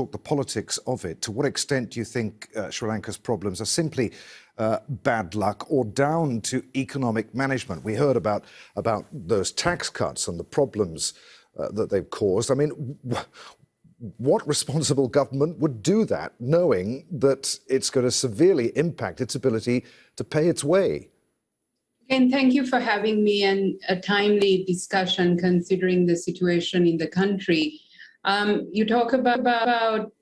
the politics of it. To what extent do you think Sri Lanka's problems are simply bad luck or down to economic management? We heard about those tax cuts and the problems that they've caused. I mean, what responsible government would do that, knowing that it's going to severely impact its ability to pay its way? And thank you for having me and a timely discussion considering the situation in the country. You talk about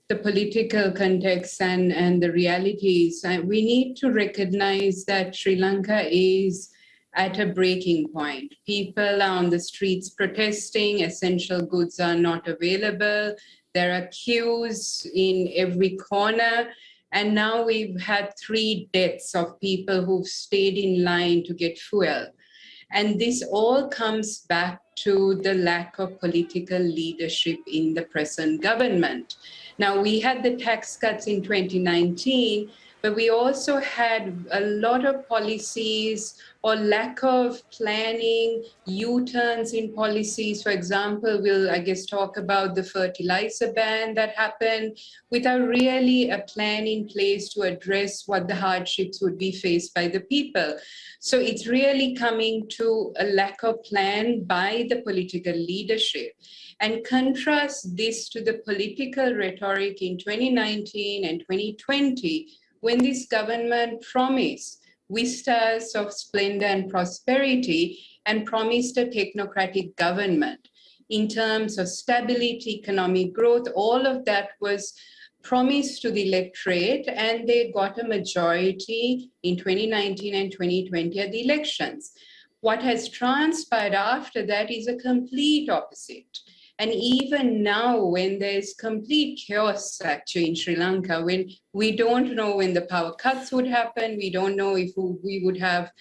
the political context and the realities. We need to recognize that Sri Lanka is at a breaking point. People are on the streets protesting, essential goods are not available, there are queues in every corner, and now we've had 3 deaths of people who've stayed in line to get fuel. And this all comes back to the lack of political leadership in the present government. Now, we had the tax cuts in 2019, but we also had a lot of policies or lack of planning, U-turns in policies. For example, we'll, I guess, talk about the fertilizer ban that happened without really a plan in place to address what the hardships would be faced by the people. So it's really coming to a lack of plan by the political leadership. And contrast this to the political rhetoric in 2019 and 2020, when this government promised vistas of splendor and prosperity and promised a technocratic government. In terms of stability, economic growth, all of that was promised to the electorate, and they got a majority in 2019 and 2020 at the elections. What has transpired after that is a complete opposite. And even now, when there's complete chaos actually in Sri Lanka, when we don't know when the power cuts would happen, we don't know if we would have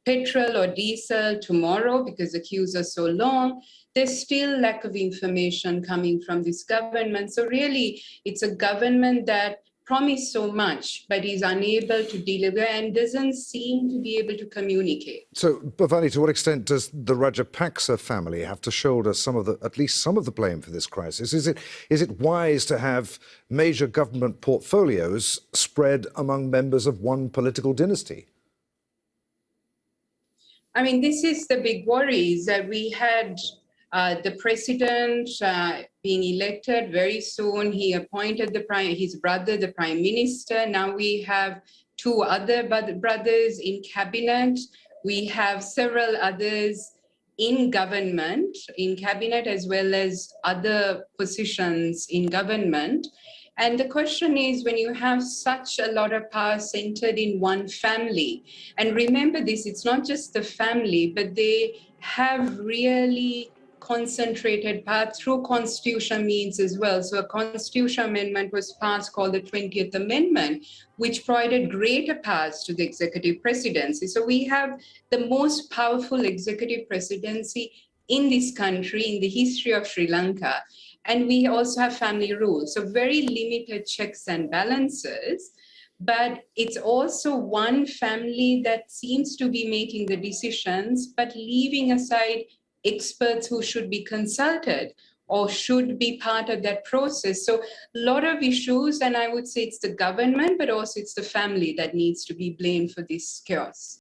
petrol or diesel tomorrow because the queues are so long, there's still lack of information coming from this government. So really, it's a government that promised so much, but is unable to deliver and doesn't seem to be able to communicate. So, Bhavani, to what extent does the Rajapaksa family have to shoulder at least some of the blame for this crisis? Is it wise to have major government portfolios spread among members of one political dynasty? I mean, this is the big worry, is that we had the president being elected very soon. He appointed his brother, the prime minister. Now we have 2 other brothers in cabinet. We have several others in government, in cabinet, as well as other positions in government. And the question is, when you have such a lot of power centered in one family, and remember this, it's not just the family, but they have really concentrated power through constitutional means as well. So a constitutional amendment was passed called the 20th Amendment, which provided greater powers to the executive presidency. So we have the most powerful executive presidency in this country, in the history of Sri Lanka. And we also have family rule, so very limited checks and balances. But it's also one family that seems to be making the decisions, but leaving aside experts who should be consulted or should be part of that process. So a lot of issues, and I would say it's the government, but also it's the family that needs to be blamed for this chaos.